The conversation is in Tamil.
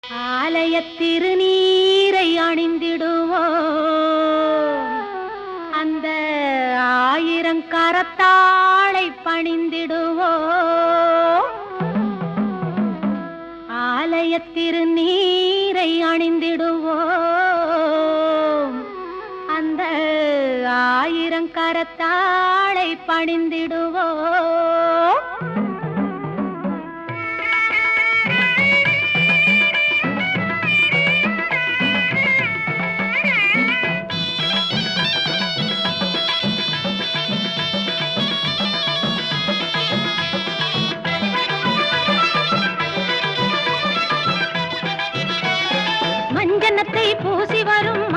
ஆலய திருநீரை அணிந்திடுவோம், அந்த ஆயிரங்கரத்தாளை பணிந்திடுவோம். ஆலய திருநீரை அணிந்திடுவோம், அந்த ஆயிரங்கரத்தாளை பணிந்திடுவோம். மஞ்சனத்தை பூசி வரும்